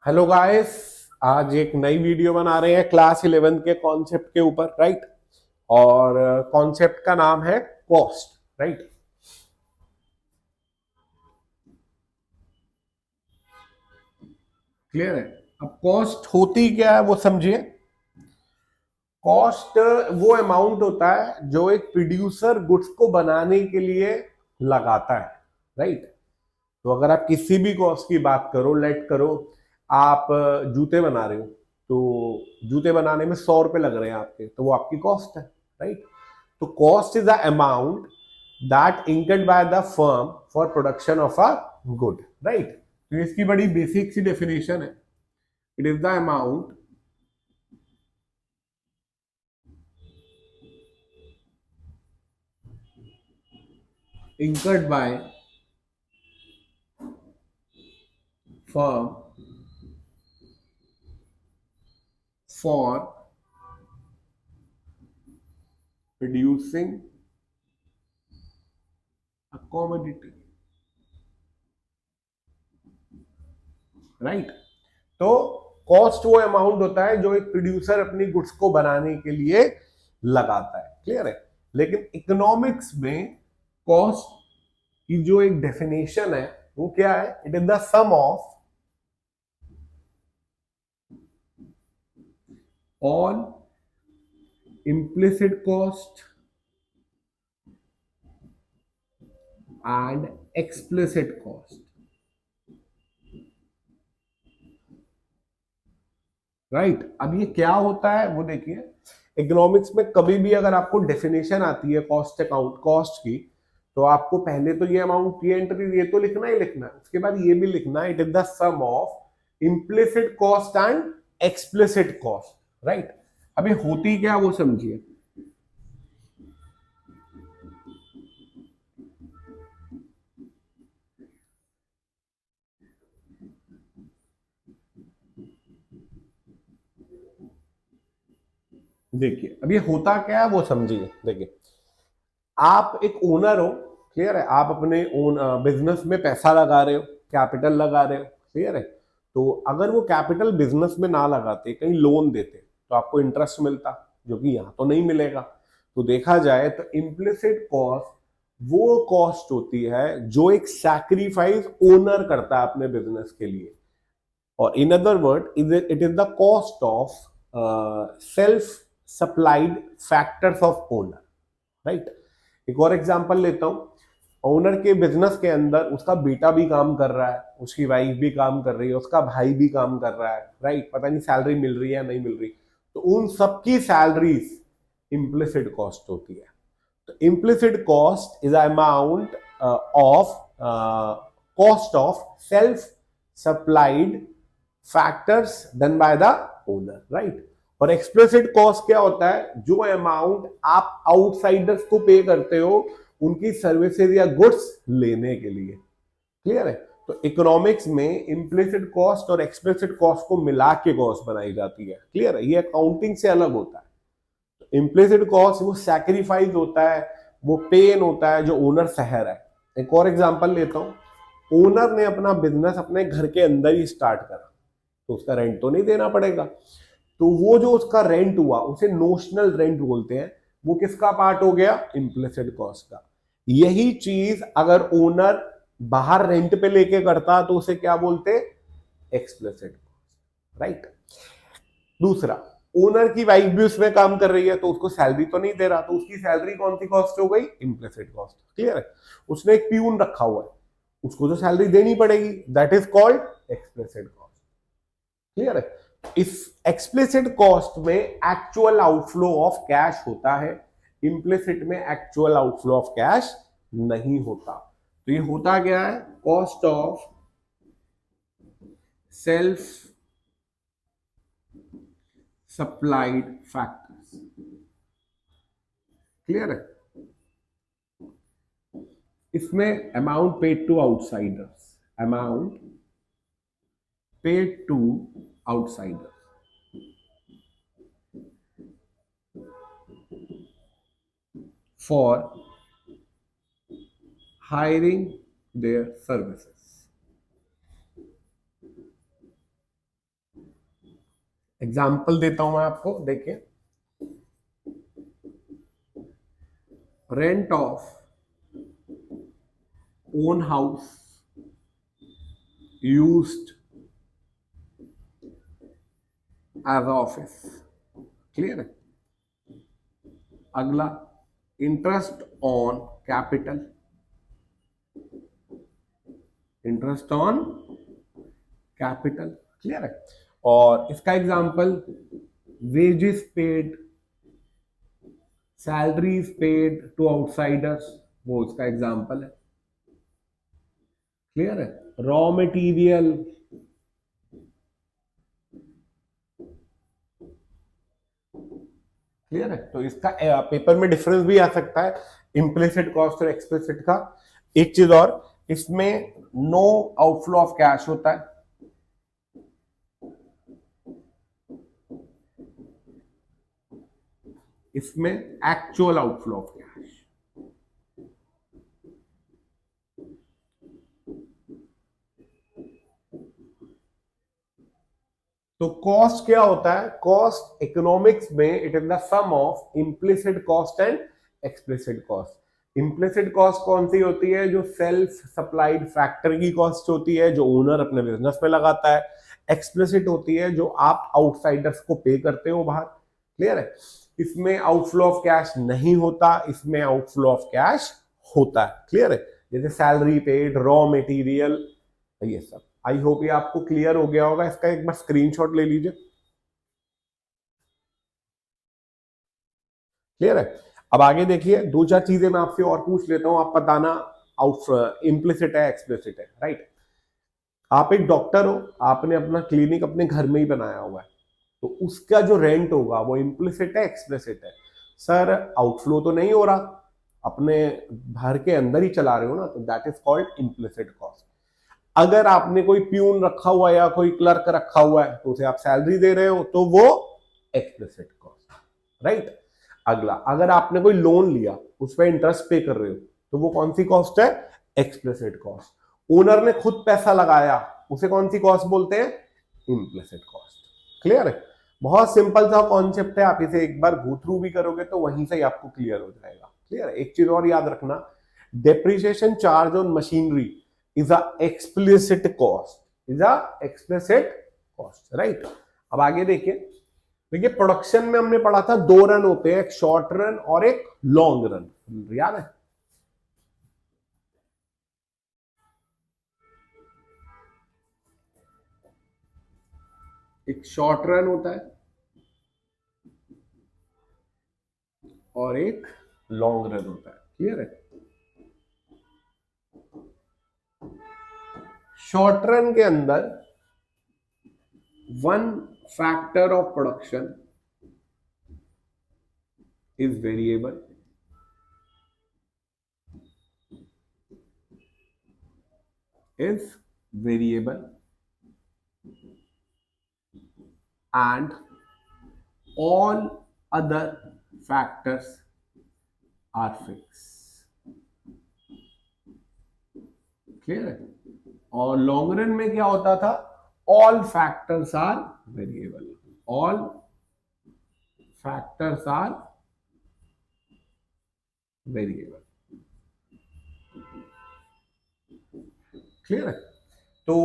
Hello guys. आज एक नई वीडियो बना रहे हैं क्लास 11 के कॉन्सेप्ट के ऊपर, राइट। और कॉन्सेप्ट का नाम है कॉस्ट, राइट। क्लियर है? अब कॉस्ट होती क्या है वो समझिए। कॉस्ट वो अमाउंट होता है जो एक प्रोड्यूसर गुड्स को बनाने के लिए लगाता है, राइट। तो अगर आप किसी भी कॉस्ट की बात करो, लेट करो आप जूते बना रहे हो, तो जूते बनाने में 100 रुपए लग रहे हैं आपके, तो वो आपकी कॉस्ट है, राइट। तो cost is the amount that incurred by the firm for production of a good, right. तो इसकी बड़ी बेसिक सी डेफिनेशन है। It is the amount incurred by firm for producing a commodity, right. तो cost वो amount होता है जो एक प्रोड्यूसर अपनी गुड्स को बनाने के लिए लगाता है, क्लियर है। लेकिन इकोनॉमिक्स में कॉस्ट की जो एक डेफिनेशन है वो क्या है? It is the sum of all implicit cost and explicit cost, right. अब ये क्या होता है वो देखिए। इकोनॉमिक्स में कभी भी अगर आपको डेफिनेशन आती है कॉस्ट अकाउंट कॉस्ट की, तो आपको पहले तो ये अमाउंट ये एंट्री ये तो लिखना ही लिखना है, उसके बाद ये भी लिखना है, it is the sum of implicit cost and explicit cost, right. अभी होती क्या वो समझिए। देखिए अब ये होता क्या है वो समझिए। देखिए आप एक ओनर हो, क्लियर है। आप अपने ओन बिजनेस में पैसा लगा रहे हो, कैपिटल लगा रहे हो, क्लियर है। तो अगर वो कैपिटल बिजनेस में ना लगाते, कहीं लोन देते, तो आपको इंटरेस्ट मिलता, जो कि यहाँ तो नहीं मिलेगा। तो देखा जाए तो इम्प्लिसिट कॉस्ट वो कॉस्ट होती है जो एक सैक्रिफाइस ओनर करता है अपने बिजनेस के लिए। और in other word it is the cost of self supplied factors of owner, right. एक और एग्जांपल लेता हूं। ओनर के बिजनेस के अंदर उसका बेटा भी काम कर रहा है, उसकी वाइफ भी काम कर रही है, उसका भाई भी काम कर रहा है, राइट। पता नहीं सैलरी मिल रही है या नहीं मिल रही, तो उन सबकी सैलरीज इम्प्लिसिट कॉस्ट होती है। तो implicit cost is amount of cost of self supplied factors done by the owner, right. और एक्सप्लिसिट कॉस्ट क्या होता है? जो अमाउंट आप आउटसाइडर्स को पे करते हो उनकी सर्विसेज या गुड्स लेने के लिए, क्लियर है। तो इकोनॉमिक्स में इम्प्लिसिट कॉस्ट और एक्सप्लिसिट कॉस्ट को मिला के कॉस्ट बनाई जाती है, क्लियर है। ये अकाउंटिंग से अलग होता है। तो इम्प्लिसिट कॉस्ट वो सैक्रिफाइस होता है, वो पेन होता है जो ओनर सह रहा है। एक और एग्जांपल लेता हूं। ओनर ने अपना बिजनेस अपने घर के अंदर ही स्टार्ट करा, तो उसका रेंट तो नहीं देना पड़ेगा। तो वो जो उसका रेंट हुआ उसे नोशनल रेंट बोलते हैं। वो किसका पार्ट हो गया? इम्प्लिसिट कॉस्ट का। यही चीज अगर ओनर बाहर रेंट पे लेके करता तो उसे क्या बोलते? Explicit cost, right. दूसरा, ओनर की वाइफ भी उसमें काम कर रही है, तो उसको सैलरी तो नहीं दे रहा, तो उसकी सैलरी कौन सी कॉस्ट हो गई? इम्प्लिसिट कॉस्ट, क्लियर है। उसने एक प्यून रखा हुआ है, उसको तो सैलरी देनी पड़ेगी, that is called explicit cost, clear है। इस एक्सप्लिसिट कॉस्ट में एक्चुअल आउटफ्लो ऑफ कैश होता है, इम्प्लिसिट में एक्चुअल आउटफ्लो ऑफ कैश नहीं होता। तो ये होता क्या है? Cost of self supplied factors, clear है। इसमें amount paid to outsiders, amount paid to outsiders for hiring their services, example देता हूं मैं आपको, देखिए, rent of own house used as office. Clear है? अगला, interest on capital, interest on capital. Clear है? और इसका example, wages paid, salaries paid to outsiders, वो इसका एग्जांपल है। क्लियर है? रॉ मटेरियल, क्लियर है? तो इसका पेपर में डिफरेंस भी आ सकता है इम्प्लिसिट कॉस्ट और एक्सप्लिसिट का। एक चीज और, इसमें नो आउटफ्लो ऑफ कैश होता है, इसमें एक्चुअल आउटफ्लो ऑफ कैश। तो कॉस्ट क्या होता है? कॉस्ट इकोनॉमिक्स में it is the sum of implicit cost and explicit cost. Implicit cost कौन सी होती है? जो सेल्फ सप्लाइड फैक्टर की कॉस्ट होती है, जो ओनर अपने बिजनेस में लगाता है। एक्सप्लिसिट होती है जो आप आउटसाइडर्स को पे करते हो बाहर। क्लियर है? इसमें आउटफ्लो ऑफ कैश नहीं होता, इसमें आउटफ्लो ऑफ कैश होता है। क्लियर है? जैसे सैलरी पेड, रॉ मटेरियल, ये सब। आई होप ये आपको क्लियर हो गया होगा। इसका एक बार स्क्रीनशॉट ले लीजिए। क्लियर है? अब आगे देखिए, दो चार चीजें मैं आपसे और पूछ लेता हूं, आप बताना आउट इम्प्लिसिट है एक्सप्लिसिट है। राइट? आप एक डॉक्टर हो, आपने अपना क्लिनिक अपने घर में ही बनाया हुआ है, तो उसका जो रेंट होगा वो इम्प्लिसिट है एक्सप्लिसिट है? सर, आउटफ्लो तो नहीं हो रहा, अपने घर के अंदर ही चला रहे हो ना, तो that is called implicit cost. अगर आपने कोई प्यून रखा हुआ है या कोई क्लर्क रखा हुआ है तो उसे आप सैलरी दे रहे हो, तो वो एक्सप्लिसिट कॉस्ट। राइट? अगला, अगर आपने कोई लोन लिया, उस पर इंटरेस्ट पे कर रहे हो, तो वो कौन सी कॉस्ट है? Explicit cost. ओनर ने खुद पैसा लगाया, उसे कौन सी कॉस्ट बोलते हैं? Implicit cost. क्लियर है? बहुत सिंपल सा कॉन्सेप्ट है, आप इसे एक बार गो थ्रू भी करोगे तो वहीं से ही आपको क्लियर हो जाएगा। क्लियर है? एक चीज और याद रखना, depreciation charge on machinery is a explicit cost, is a explicit cost, right? अब आगे देखिए, देखिए प्रोडक्शन में हमने पढ़ा था दो रन होते हैं, एक शॉर्ट रन और एक लॉन्ग रन, याद है? एक शॉर्ट रन होता है और एक लॉन्ग रन होता है। क्लियर है? शॉर्ट रन के अंदर one factor of production is variable, is variable and all other factors are fixed। Clear है? और लॉन्ग रन में क्या होता था? All factors are variable, all factors are variable. Clear है? तो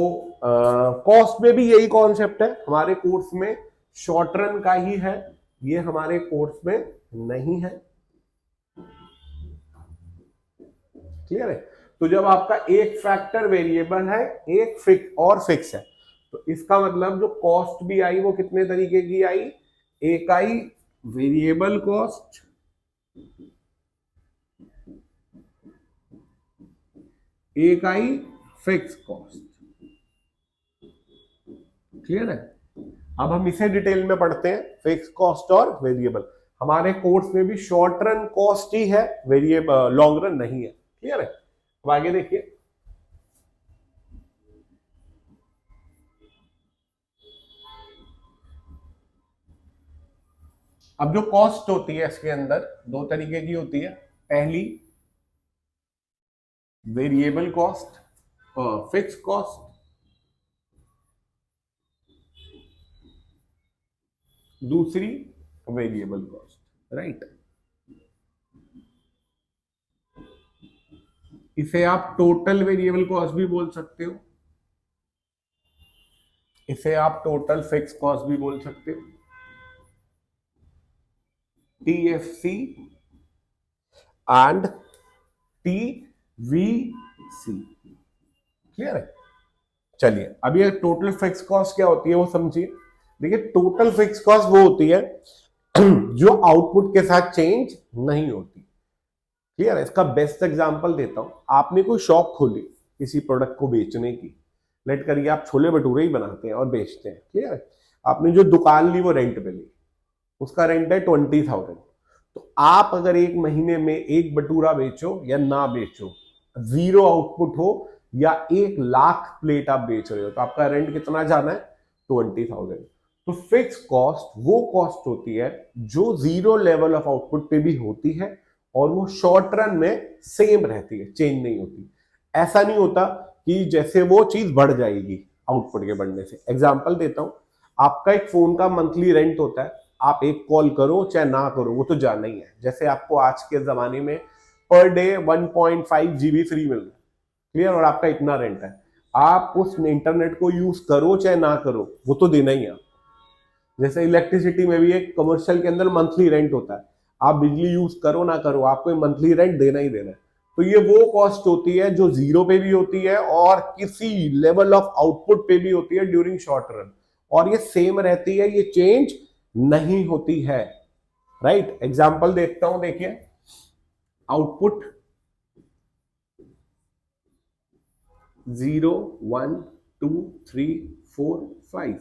कॉस्ट में भी यही कॉन्सेप्ट है, हमारे कोर्स में शॉर्ट रन का ही है, ये हमारे कोर्स में नहीं है। क्लियर है? तो जब आपका एक फैक्टर वेरिएबल है, एक फिक्स और फिक्स है, तो इसका मतलब जो कॉस्ट भी आई वो कितने तरीके की आई? एक आई वेरिएबल कॉस्ट, एक आई फिक्स कॉस्ट। क्लियर है? अब हम इसे डिटेल में पढ़ते हैं, फिक्स कॉस्ट और वेरिएबल। हमारे कोर्स में भी शॉर्ट रन कॉस्ट ही है, वेरिएबल लॉन्ग रन नहीं है। क्लियर है? अब आगे देखिए, अब जो कॉस्ट होती है इसके अंदर दो तरीके की होती है। पहली वेरिएबल कॉस्ट और फिक्स कॉस्ट। दूसरी वेरिएबल कॉस्ट, राइट। इसे आप टोटल वेरिएबल कॉस्ट भी बोल सकते हो, इसे आप टोटल फिक्स कॉस्ट भी बोल सकते हो, TFC एंड TVC। क्लियर है? चलिए अब ये टोटल फिक्स कॉस्ट क्या होती है वो समझिए। देखिए टोटल फिक्स कॉस्ट वो होती है जो आउटपुट के साथ चेंज नहीं होती। क्लियर है? इसका बेस्ट एग्जांपल देता हूं। आपने कोई शॉप खोली किसी प्रोडक्ट को बेचने की, लेट करिए आप छोले भटूरे ही बनाते हैं और बेचते हैं। क्लियर है? आपने जो दुकान ली वो रेंट पे ली, उसका रेंट है 20,000। तो आप अगर एक महीने में एक भटूरा बेचो या ना बेचो, जीरो आउटपुट हो या 1 लाख प्लेट आप बेच रहे हो, तो आपका रेंट कितना जाना है? 20,000। तो फिक्स कॉस्ट वो कॉस्ट होती है जो जीरो लेवल ऑफ आउटपुट पे भी होती है और वो शॉर्ट रन में सेम रहती है, चेंज नहीं होती। ऐसा नहीं होता कि जैसे वो चीज बढ़ जाएगी आउटपुट के बढ़ने से। एग्जांपल देता हूं, आपका एक फोन का मंथली रेंट होता है, आप एक कॉल करो चाहे ना करो वो तो जाना ही है। जैसे आपको आज के जमाने में पर डे 1.5 GB फ्री मिल रहा है, क्लियर, और आपका इतना रेंट है, आप उस इंटरनेट को यूज करो चाहे ना करो वो तो देना ही है। जैसे इलेक्ट्रिसिटी में भी एक कमर्शियल के अंदर मंथली रेंट होता है, आप बिजली यूज करो ना करो आपको मंथली रेंट देना ही देना है। तो ये वो कॉस्ट होती है जो जीरो पे भी होती है और किसी लेवल ऑफ आउटपुट पे भी होती है ड्यूरिंग शॉर्ट रन, और ये सेम रहती है, ये चेंज नहीं होती है, राइट। एग्जांपल देखता हूं, देखिए आउटपुट 0 1 2 3 4 5,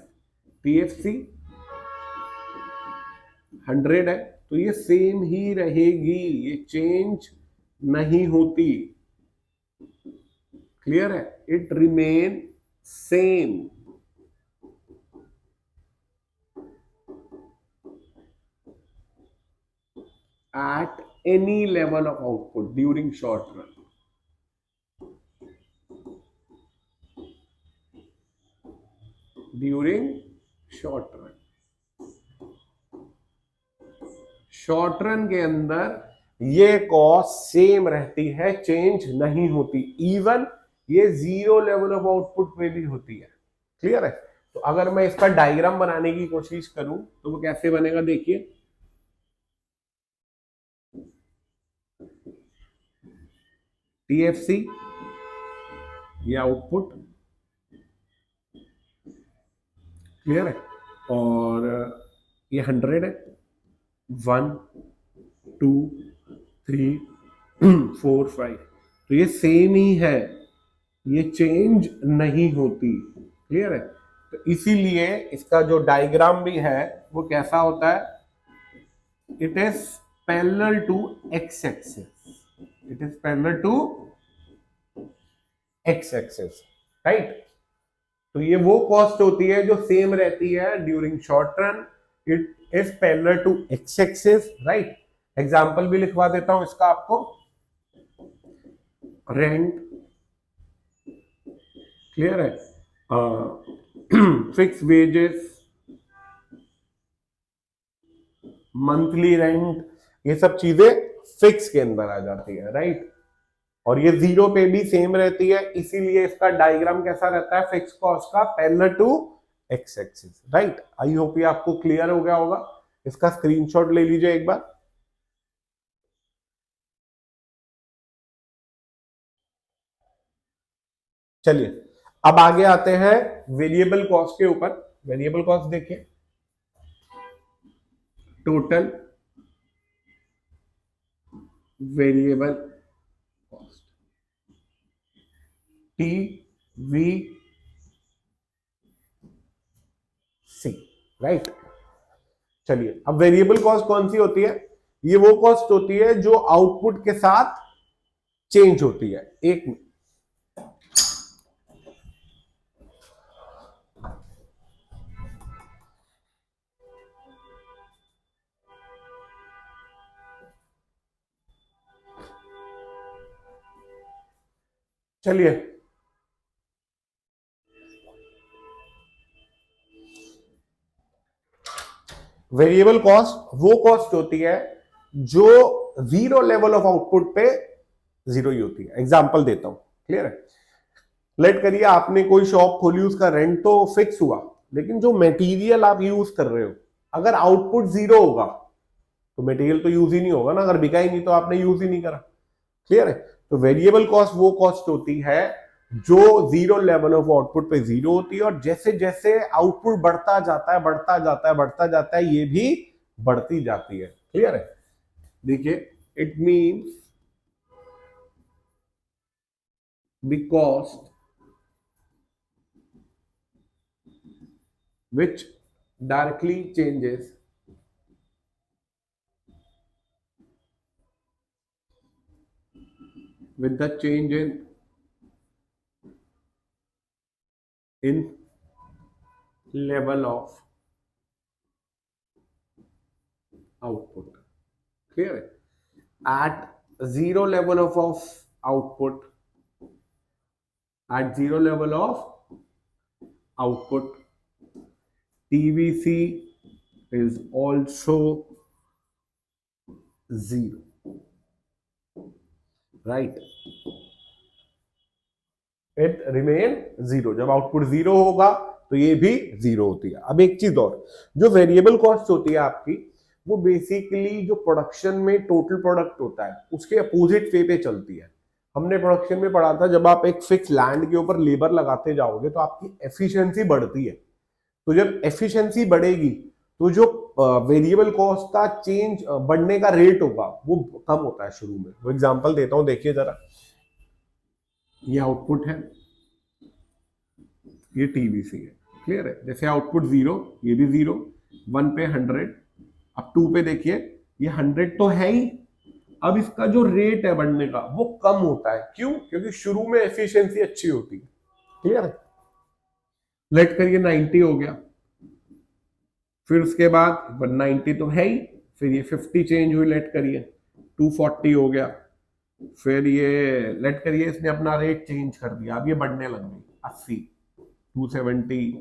TFC 100 है, तो ये सेम ही रहेगी, ये चेंज नहीं होती। क्लियर है? It remain same. at any level of output during short run. During short run, short run के अंदर ये कॉस्ट सेम रहती है, चेंज नहीं होती, इवन ये जीरो लेवल ऑफ आउटपुट पे भी होती है। क्लियर है? तो अगर मैं इसका डायग्राम बनाने की कोशिश करूं तो वो कैसे बनेगा, देखिए TFC ये आउटपुट, क्लियर है, और ये 100 है, 1 2 3 4 5, तो ये सेम ही है, ये चेंज नहीं होती। क्लियर है? तो इसीलिए इसका जो डायग्राम भी है वो कैसा होता है, it is parallel to x axis, it is parallel to x axis, right. तो ये वो कॉस्ट होती है जो सेम रहती है during short run, it is parallel to x axis, right. Example भी लिखवा देता हूं इसका आपको, रेंट, क्लियर है, फिक्स वेजेस, मंथली रेंट, ये सब चीजें फिक्स के अंदर आ जाती है, राइट। और ये जीरो पे भी सेम रहती है, इसीलिए इसका डायग्राम कैसा रहता है, फिक्स कॉस्ट का parallel to x axis, right. I hope ये आपको क्लियर हो गया होगा। इसका स्क्रीनशॉट ले लीजिए एक बार। चलिए अब आगे आते हैं वेरिएबल कॉस्ट के ऊपर। वेरिएबल कॉस्ट देखिए, total variable cost, TVC, right. चलिए अब वेरिएबल कॉस्ट कौन सी होती है, ये वो कॉस्ट होती है जो आउटपुट के साथ चेंज होती है। एक मिनट, चलिए वेरिएबल कॉस्ट वो कॉस्ट होती है जो जीरो लेवल ऑफ आउटपुट पे जीरो ही होती है। एग्जांपल देता हूं, क्लियर है? लेट करिए आपने कोई शॉप खोली, उसका रेंट तो फिक्स हुआ, लेकिन जो मटेरियल आप यूज कर रहे हो, अगर आउटपुट जीरो होगा तो मटेरियल तो यूज ही नहीं होगा ना। अगर बिका ही नहीं तो आपने यूज ही नहीं करा, क्लियर है? तो वेरिएबल कॉस्ट वो कॉस्ट होती है जो जीरो लेवल ऑफ आउटपुट पे जीरो होती है, और जैसे जैसे आउटपुट बढ़ता जाता है बढ़ता जाता है बढ़ता जाता है, ये भी बढ़ती जाती है, क्लियर है? देखिए, it means the cost which directly changes with the change in level of output, clear है? At zero level of output, at zero level of output, TVC is also zero, right? It remain zero. जब output zero होगा तो ये भी zero होती है। अब एक चीज और, जो वेरिएबल कॉस्ट होती है आपकी, वो बेसिकली जो प्रोडक्शन में टोटल प्रोडक्ट होता है उसके अपोजिट वे पे चलती है। हमने प्रोडक्शन में पढ़ा था, जब आप एक फिक्स लैंड के ऊपर लेबर लगाते जाओगे तो आपकी एफिशिएंसी बढ़ती है। तो जब एफिशिएंसी बढ़ेगी तो जो वेरिएबल कॉस्ट का चेंज बढ़ने का रेट होगा वो कम होता है शुरू में। वो एग्जांपल देता हूं, देखिए जरा, ये आउटपुट है, ये टीवीसी है, क्लियर है? जैसे आउटपुट जीरो, ये भी जीरो, 1 पे 100, अब 2 पे देखिए, ये 100 तो है ही, अब इसका जो रेट है बढ़ने का वो कम होता है। क्यों? क्योंकि शुरू में एफिशिएंसी अच्छी होती है, क्लियर है? लेट करिए 90 हो गया, फिर उसके बाद 190 तो है ही, फिर ये 50 चेंज हुई, लेट करिए 240 हो गया, फिर ये लेट करिए इसने अपना रेट चेंज कर दिया, अब ये बढ़ने लग गई 80, 270,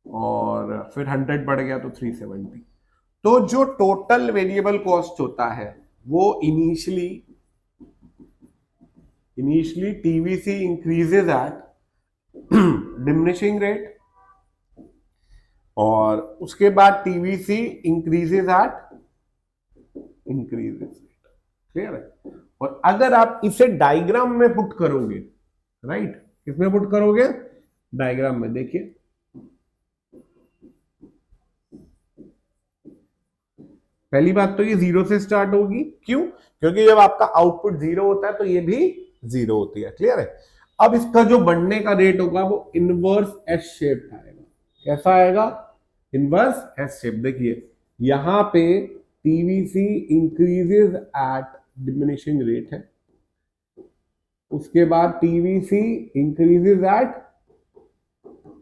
और फिर 100 बढ़ गया तो 370। तो जो टोटल वेरिएबल कॉस्ट होता है वो initially TVC increases at diminishing rate, और उसके बाद TVC increases eight increases rate, clear है? और अगर आप इसे डायग्राम में पुट करोगे, राइट, किसमें पुट करोगे? डायग्राम में। देखिए, पहली बात तो ये जीरो से स्टार्ट होगी, क्यों? क्योंकि जब आपका आउटपुट जीरो होता है तो ये भी जीरो होती है, क्लियर है? अब इसका जो बढ़ने का रेट होगा वो इनवर्स एस शेप आएगा। कैसा आएगा? Inverse S shape. देखिए, यहां पे TVC increases at diminishing rate है, उसके बाद TVC increases at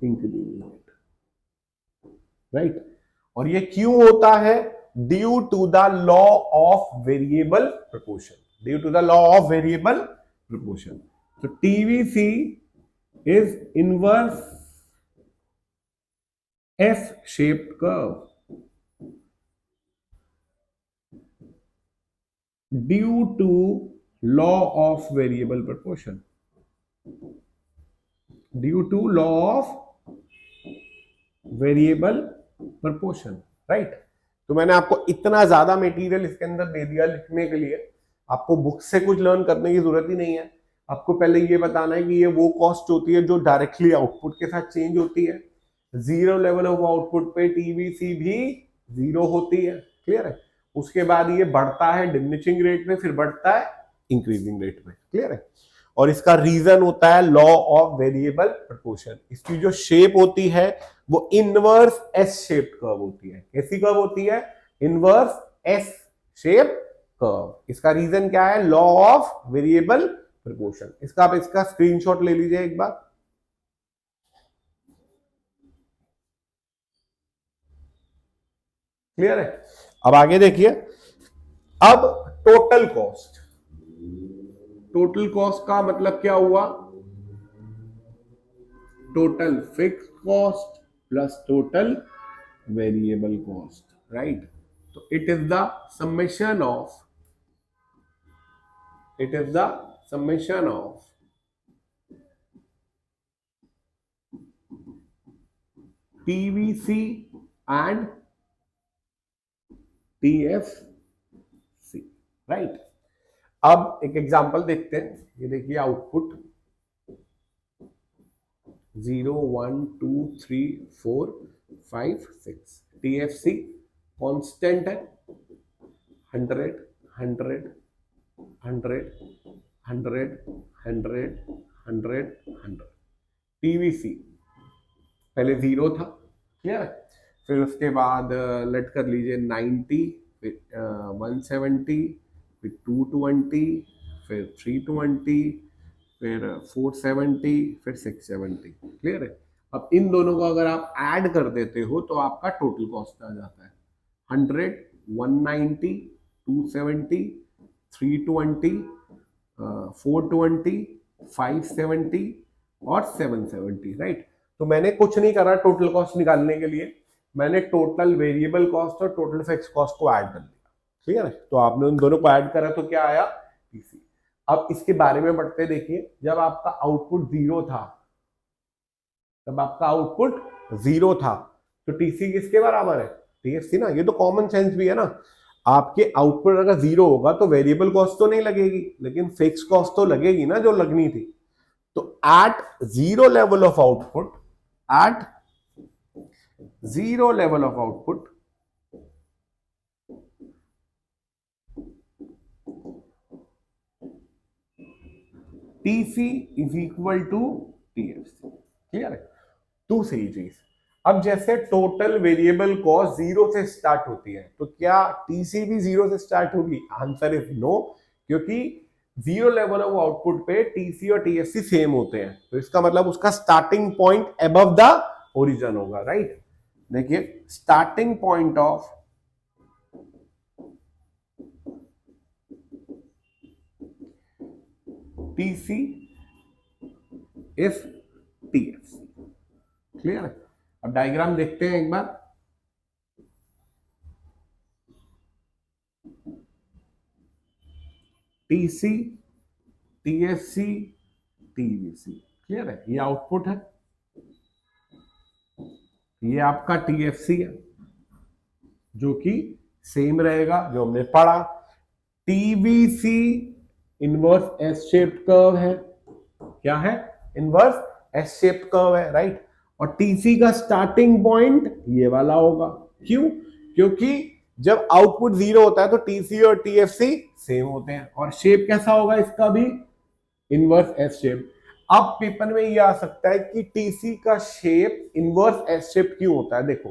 increasing rate, right? और ये क्यों होता है? Due to the law of variable proportion, due to the law of variable proportion. तो TVC is inverse S shaped curve due to law of variable proportion, due to law of variable proportion, right? तो मैंने आपको इतना ज्यादा material इसके अंदर दे दिया लिखने के लिए, आपको बुक से कुछ लर्न करने की जरूरत ही नहीं है। आपको पहले ये बताना है कि ये वो कॉस्ट होती है जो डायरेक्टली आउटपुट के साथ चेंज होती है। जीरो लेवल ऑफ आउटपुट पे टीवीसी भी जीरो होती है, क्लियर है? उसके बाद ये बढ़ता है डिमिनिशिंग रेट में, फिर बढ़ता है इंक्रीजिंग रेट में, क्लियर है? और इसका रीजन होता है लॉ ऑफ वेरिएबल प्रोपोर्शन। इसकी जो शेप होती है वो इनवर्स एस शेप कर्व होती है। कैसी कर्व होती है? Inverse S shape curve. इसका रीजन क्या है? Law of variable proportion. इसका आप इसका स्क्रीनशॉट ले लीजिए एक बार। क्लियर है? अब आगे देखिए, अब टोटल कॉस्ट। टोटल कॉस्ट का मतलब क्या हुआ? Total fix cost plus total variable cost, right. तो it is the summation of TVC and TFC, right. अब एक एग्जांपल देखते हैं। ये देखिए आउटपुट 0 1 2 3 4 5 6, टीएफसी कांस्टेंट है 100 100 100 100 100 100 100। टीवीसी पहले 0 था, क्लियर है। फिर उसके बाद लेट कर लीजिए 90, फिर 170, फिर 220, फिर 320, फिर 470, फिर 670, क्लियर है। अब इन दोनों को अगर आप ऐड कर देते हो तो आपका टोटल कॉस्ट आ जाता है 100, 190, 270, 320, 420, 570 और 770, राइट। तो मैंने कुछ नहीं करा टोटल कॉस्ट निकालने के लिए, मैंने टोटल वेरिएबल कॉस्ट और टोटल फिक्स कॉस्ट को ऐड कर दिया, क्लियर है। तो आपने उन दोनों को ऐड करा तो क्या आया, टीसी। अब इसके बारे में बढ़ते देखिए। जब आपका आउटपुट जीरो था तो टीसी किसके बराबर है, टीएफसी ना। ये तो कॉमन सेंस भी है ना। आपके आउटपुट अगर जीरो होगा तो वेरिएबल कॉस्ट तो नहीं लगेगी, लेकिन फिक्स कॉस्ट तो लगेगी ना, जो लगनी थी। तो at zero level of output TC is equal to TFC, clear है। दूसरी चीज, अब जैसे टोटल वेरिएबल कॉस्ट जीरो से स्टार्ट होती है तो क्या टीसी भी जीरो से स्टार्ट होगी, आंसर इज नो, क्योंकि जीरो लेवल ऑफ आउटपुट पे टीसी और टीएफसी सेम होते हैं। तो इसका मतलब उसका starting point above the origin होगा, राइट। देखिए starting point of TC is TFC, clear है। अब डायग्राम देखते हैं एक बार। टीसी, टीएफसी, टीवीसी, क्लियर है। ये आउटपुट है, ये आपका टीएफसी है जो कि सेम रहेगा जो हमने पढ़ा। TVC inverse S shaped curve है, क्या है, इनवर्स एस शेप्ड कर्व है, राइट। और टीसी का स्टार्टिंग पॉइंट ये वाला होगा, क्यों, क्योंकि जब आउटपुट जीरो होता है तो टीसी और टीएफसी सेम होते हैं। और शेप कैसा होगा इसका भी, इनवर्स एस शेप। अब पेपर में ये आ सकता है कि टीसी का शेप इनवर्स एस शेप क्यों होता है। देखो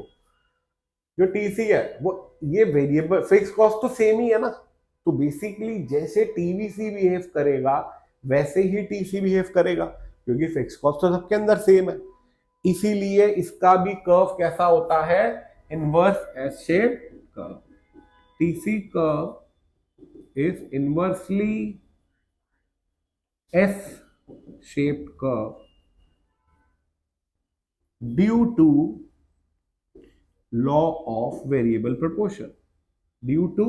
जो टीसी है वो, ये वेरिएबल फिक्स कॉस्ट तो सेम ही है ना, तो बेसिकली जैसे टीवीसी बिहेव करेगा वैसे ही टीसी बिहेव करेगा, क्योंकि फिक्स कॉस्ट तो सबके अंदर सेम है। इसीलिए इसका भी कर्व कैसा होता है, inverse S shape curve. TC curve is inversely S shaped curve due to law of variable proportion, due to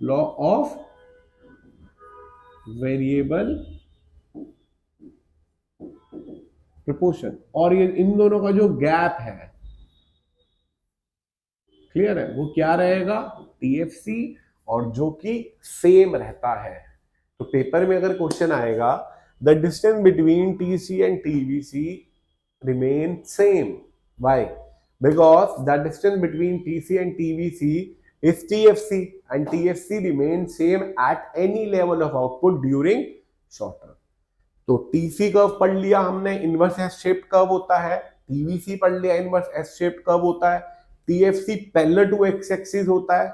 law of variable proportion। और ये इन दोनों का जो गैप है, क्लियर है, वो क्या रहेगा, टीएफसी, और जो कि सेम रहता है। तो पेपर में अगर क्वेश्चन आएगा the distance between TC and TVC remain same. Why? Because the distance between TC and TVC is TFC and TFC remains same at any level of output during shorter. तो TC curve पढ़ लिया हमने, inverse S shaped curve होता है। TVC पढ़ लिया, inverse S shaped curve होता है। TFC parallel to x axis होता है।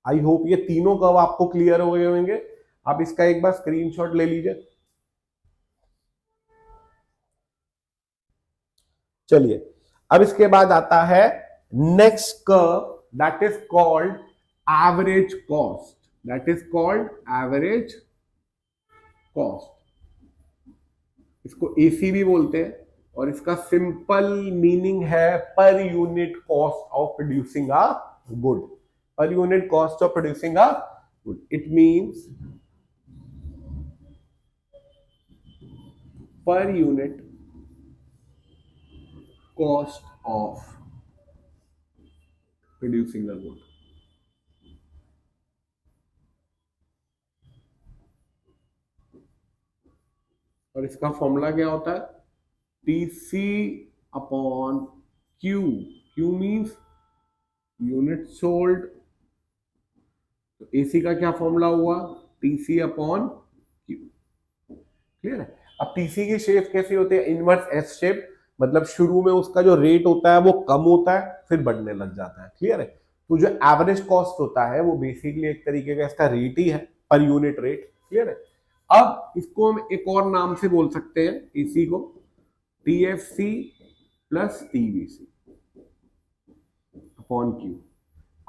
आई होप ये तीनों कर्व आपको क्लियर हो गए होंगे। आप इसका एक बार स्क्रीनशॉट ले लीजिए। चलिए अब इसके बाद आता है next curve, that is called average cost, that is called average cost. इसको एसी भी बोलते हैं और इसका सिंपल मीनिंग है per unit cost of producing a good. per unit cost of producing a good. It means per unit cost of producing a good. और इसका formula क्या होता है? TC upon Q. Q means unit sold. तो AC का क्या formula हुआ? TC upon Q. Clear है? अब TC की शेप कैसी होती है? Inverse S shape. मतलब शुरू में उसका जो रेट होता है वो कम होता है, फिर बढ़ने लग जाता है. क्लियर है? तो जो एवरेज कॉस्ट होता है वो बेसिकली एक तरीके का इसका रेट ही है, पर यूनिट रेट. क्लियर है? अब इसको हम एक और नाम से बोल सकते हैं, इसी को TFC plus TVC upon Q.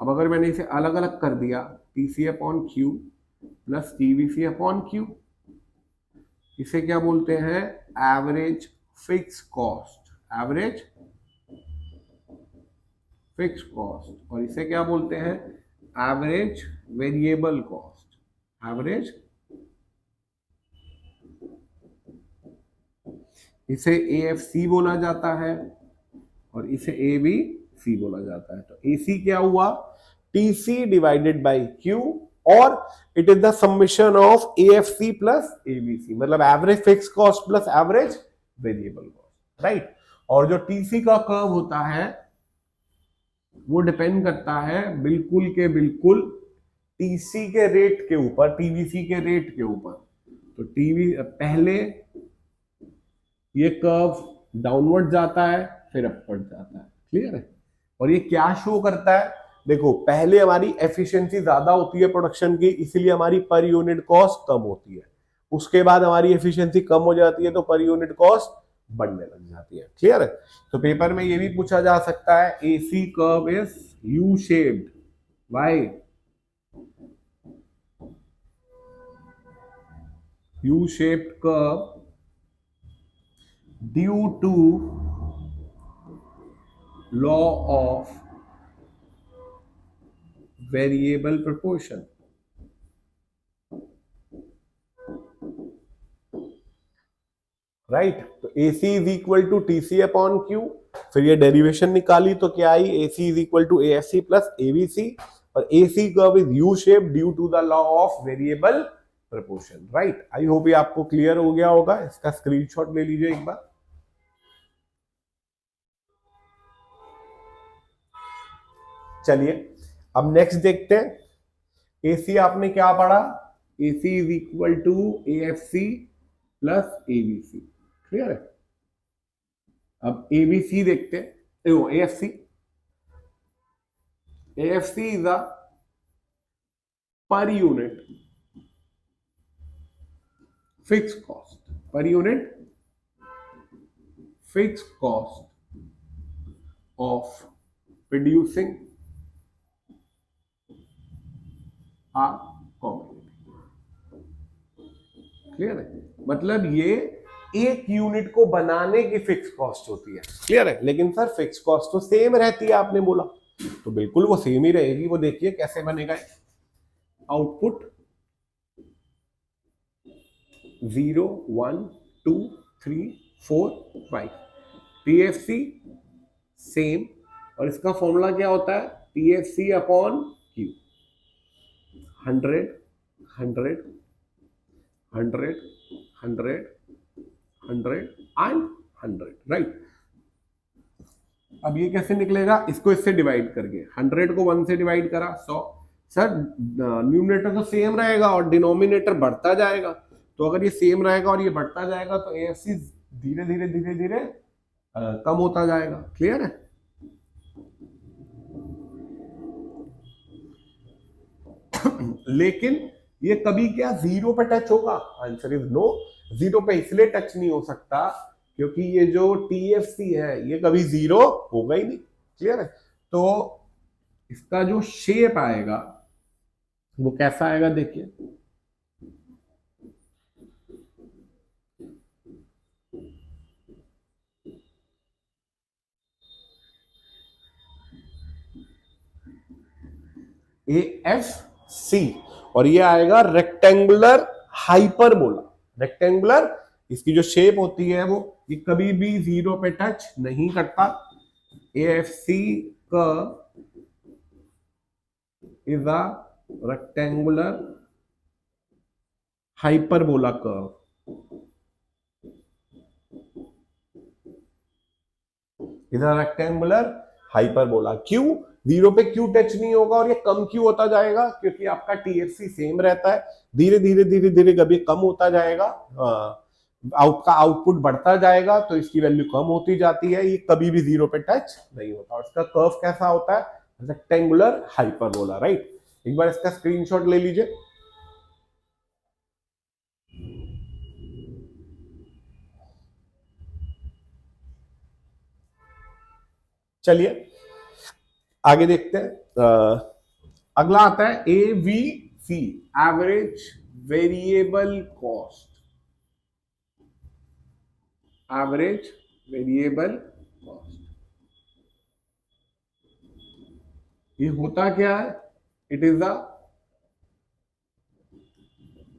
अब अगर मैंने इसे अलग अलग कर दिया, TC upon Q plus TVC upon Q, इसे क्या बोलते हैं? Average fix cost. Average fix cost. और इसे क्या बोलते हैं? Average variable cost. एवरेज, इसे AFC बोला जाता है और इसे ABC बोला जाता है. तो AC क्या हुआ? TC डिवाइडेड बाई Q, और it is the summation of AFC plus ABC. मतलब average fix cost plus average variable cost. Right? और जो TC का कर्व होता है वो डिपेंड करता है बिल्कुल के बिल्कुल TC के रेट के ऊपर, TVC के रेट के ऊपर. तो पहले ये कर्व डाउनवर्ड जाता है, फिर अपवर्ड जाता है. क्लियर है? और ये क्या शो करता है? देखो, पहले हमारी एफिशिएंसी ज्यादा होती है प्रोडक्शन की, इसीलिए हमारी पर यूनिट कॉस्ट कम होती है. उसके बाद हमारी एफिशिएंसी कम हो जाती है तो पर यूनिट कॉस्ट बढ़ने लग जाती है. क्लियर है? तो पेपर में ये भी पूछा जा सकता है, AC curve is U shaped. Why? U shaped curve due to law of variable proportion. Right? तो AC is equal to TC upon Q. फिर ये डेरिवेशन निकाली तो क्या आई? AC is equal to AFC plus ABC. और AC curve is U shape due to the law of variable proportion. Right? I hope ये आपको क्लियर हो गया होगा. इसका स्क्रीनशॉट ले लीजिए एक बार. चलिए अब नेक्स्ट देखते हैं. AC आपने क्या पढ़ा? AC is equal to AFC plus ABC. Clear है? अब ABC देखते हैं. AFC is a per unit fix cost. Per unit fix cost of producing a commodity. Clear है? मतलब ये एक यूनिट को बनाने की फिक्स कॉस्ट होती है. क्लियर है? लेकिन सर फिक्स कॉस्ट तो सेम रहती है आपने बोला. तो बिल्कुल वो सेम ही रहेगी. वो देखिए कैसे बनेगा. आउटपुट 0 1 2 3 4 5. TFC same. और इसका फॉर्मूला क्या होता है? TFC upon Q. 100 100 100 100 100 and 100. Right? अब ये कैसे निकलेगा? इसको इससे डिवाइड करके. 100 को 1 से डिवाइड करा 100. सर न्यूमरेटर तो सेम रहेगा और डिनोमिनेटर बढ़ता जाएगा. तो अगर ये सेम रहेगा और ये बढ़ता जाएगा तो AFC धीरे धीरे धीरे धीरे कम होता जाएगा. क्लियर है? लेकिन ये कभी क्या जीरो पे टच होगा? Answer is no. जीरो पे इसलिए टच नहीं हो सकता क्योंकि ये जो TFC है ये कभी जीरो होगा ही नहीं. क्लियर है? तो इसका जो शेप आएगा वो कैसा आएगा? देखिए, ए एफ सी, और ये आएगा रेक्टेंगुलर हाइपरबोला। रेक्टेंगुलर, इसकी जो शेप होती है वो ये कभी भी जीरो पे टच नहीं करता। A F C curve is a rectangular hyperbola curve. इधर रेक्टेंगुलर हाइपरबोला। क्यों जीरो पे क्यों टच नहीं होगा और ये कम क्यों होता जाएगा? क्योंकि आपका टीएफसी सेम रहता है, धीरे धीरे धीरे धीरे कभी कम होता जाएगा, का आउटपुट बढ़ता जाएगा तो इसकी वैल्यू कम होती जाती है, ये कभी भी जीरो पे टच नहीं होता। और इसका कर्व कैसा होता है? Rectangular hyperbola, right. एक बार इसका स्क्रीनशॉट ले लीजिए। चलिए आगे देखते हैं। अगला आता है AVC, average variable cost. Average variable cost ये होता क्या है? It is a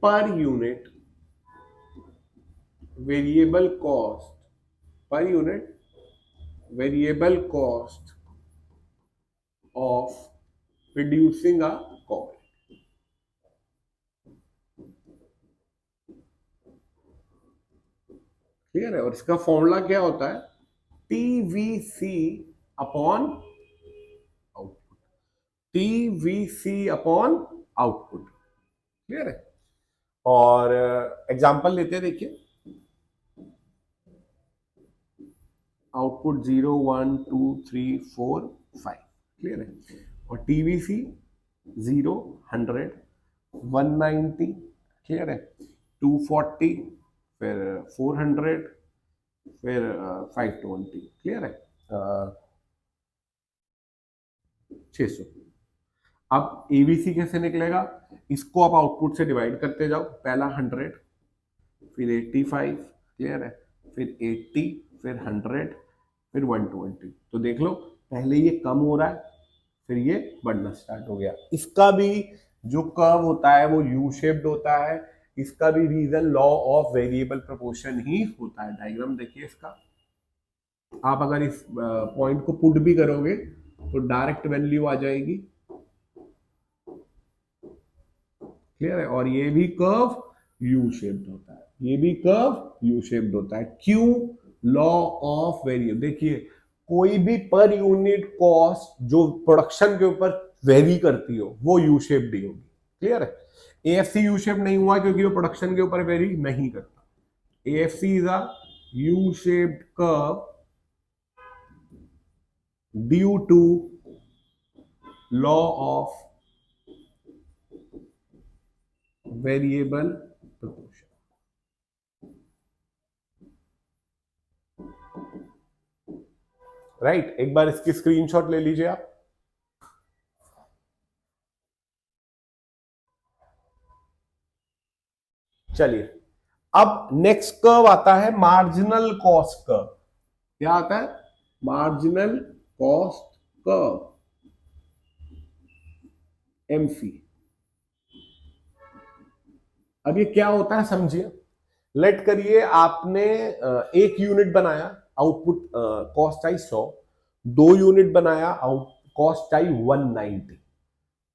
per unit variable cost, per unit variable cost of producing a coil। Clear है? और इसका फॉर्मूला क्या होता है? TVC upon output, TVC upon output. Clear है? और एग्जांपल लेते हैं, देखिए आउटपुट 0 1 2 3 4 5। क्लियर है? और टीवीसी 0 100 190, क्लियर है, 240, फिर 400, फिर 520। क्लियर है? 600। अब एबीसी कैसे निकलेगा? इसको आप आउटपुट से डिवाइड करते जाओ, पहला 100, फिर 85, क्लियर है, फिर 80, फिर 100, फिर 120। तो देख लो पहले ये कम हो रहा है, फिर ये बढ़ना स्टार्ट हो गया। इसका भी जो कर्व होता है वो यू शेप्ड होता है, इसका भी reason law of variable proportion ही होता है। डायग्राम देखिए इसका, आप अगर इस पॉइंट को पुट भी करोगे तो डायरेक्ट वैल्यू आ जाएगी। क्लियर है? और ये भी कर्व यू शेप्ड होता है, ये भी कर्व यू शेप्ड होता है। क्यों? Law of variable. देखिए कोई भी पर यूनिट कॉस्ट जो प्रोडक्शन के ऊपर वेरी करती हो वो यू शेप्ड ही होगी। क्लियर है? एएफसी यू शेप नहीं हुआ क्योंकि वो प्रोडक्शन के ऊपर वेरी नहीं करता। AFC is a U shaped curve due to law of variable proportion. Right? एक बार इसकी स्क्रीनशॉट ले लीजिए आप। चलिए अब नेक्स्ट कर्व आता है मार्जिनल कॉस्ट कर्व। क्या आता है? Marginal cost curve, MC. अब ये क्या होता है समझिए। लेट करिए आपने एक यूनिट बनाया, आउटपुट कॉस्ट आई 100, 2 यूनिट बनाया, आउट कॉस्ट आई 190।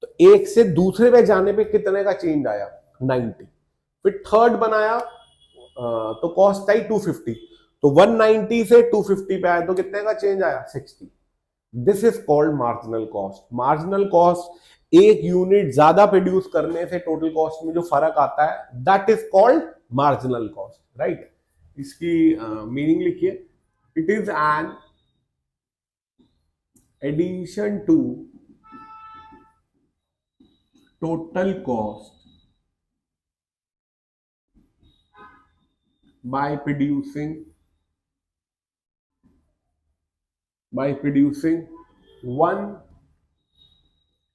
तो एक से दूसरे पे जाने पे कितने का चेंज आया? 90। फिर थर्ड बनाया तो कॉस्ट आई 250, तो 190 से 250 पे आया तो कितने का चेंज आया? 60। This is called marginal cost. Marginal cost एक यूनिट ज्यादा प्रोड्यूस करने से टोटल कॉस्ट में जो फर्क आता है that is called marginal cost. Right? इसकी मीनिंग लिखिए, it is an addition to total cost by producing one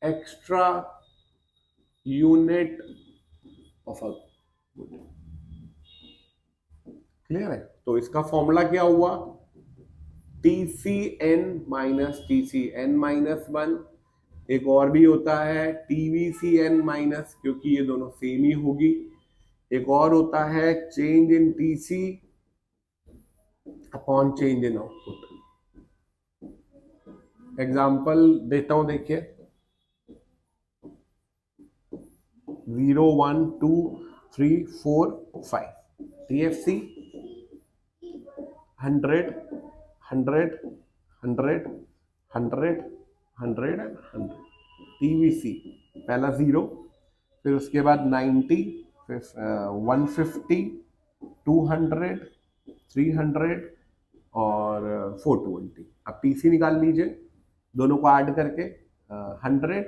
extra unit of a good। Clear है? तो इसका फॉर्मूला क्या हुआ? TCN माइनस TCN माइनस 1 एक और भी होता है TVCN माइनस, क्योंकि ये दोनों सेम ही होगी। एक और होता है change in TC upon change in output. Example देता हूं, देखिए 0 1 2 3 4 5 TFC 100 100 100 100 100 एंड 100। TVC पहला 0, फिर उसके बाद 90, फिर 150, 200, 300 और 420। अब TC निकाल लीजिए दोनों को ऐड करके, 100,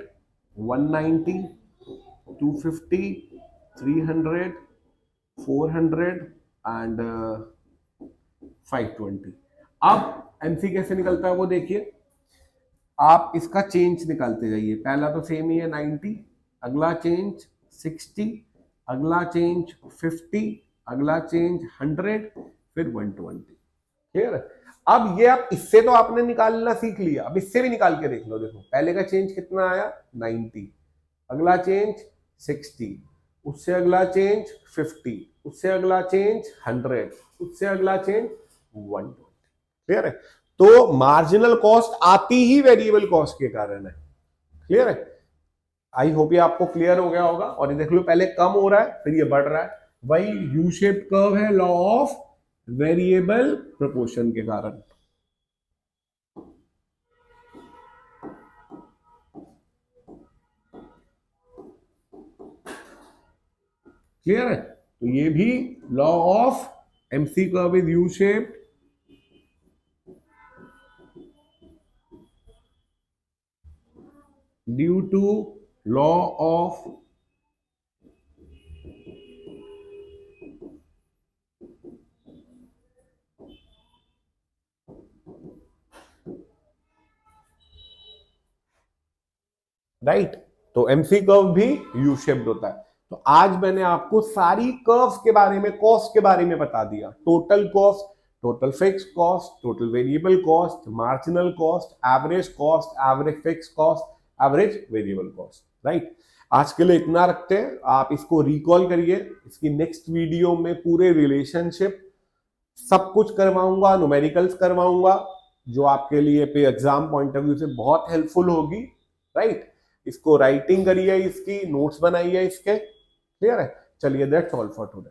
190, 250, 300, 400 एंड 520। अब MC कैसे निकलता है वो देखिए। आप इसका चेंज निकालते जाइए, पहला तो सेम ही है 90, अगला चेंज 60, अगला चेंज 50, अगला चेंज 100, फिर 120। क्लियर है? अब ये आप इससे तो आपने निकालना सीख लिया, अब इससे भी निकाल के देख लो। देखो पहले का चेंज कितना आया 90, अगला चेंज 60, उससे अगला चेंज 50, उससे अगला चेंज 100, उससे अगला चेंज 120। क्लियर है? तो मार्जिनल कॉस्ट आती ही वेरिएबल कॉस्ट के कारण है। क्लियर है? आई होप ये आपको क्लियर हो गया होगा। और ये देख लो पहले कम हो रहा है फिर ये बढ़ रहा है, वही यू शेप्ड कर्व है लॉ ऑफ वेरिएबल प्रोपोर्शन के कारण। क्लियर है? तो ये भी law of MC curve is U shaped due to law of right. तो MC कर्व भी यू शेप्ड होता है। तो आज मैंने आपको सारी कर्व्स के बारे में, कॉस्ट के बारे में बता दिया। Total cost, total fix cost, total variable cost, marginal cost, average fix cost, average variable cost. Right, आज के लिए इतना रखते हैं। आप इसको रिकॉल करिए। इसकी नेक्स्ट वीडियो में पूरे रिलेशनशिप सब कुछ करवाऊंगा, न्यूमेरिकल्स करवाऊंगा, जो आपके लिए पे एग्जाम पॉइंट ऑफ व्यू से बहुत हेल्पफुल होगी। राइट, इसको राइटिंग करिए, इसकी नोट्स बनाइए इसके। क्लियर है? चलिए, दैट्स ऑल फॉर टुडे।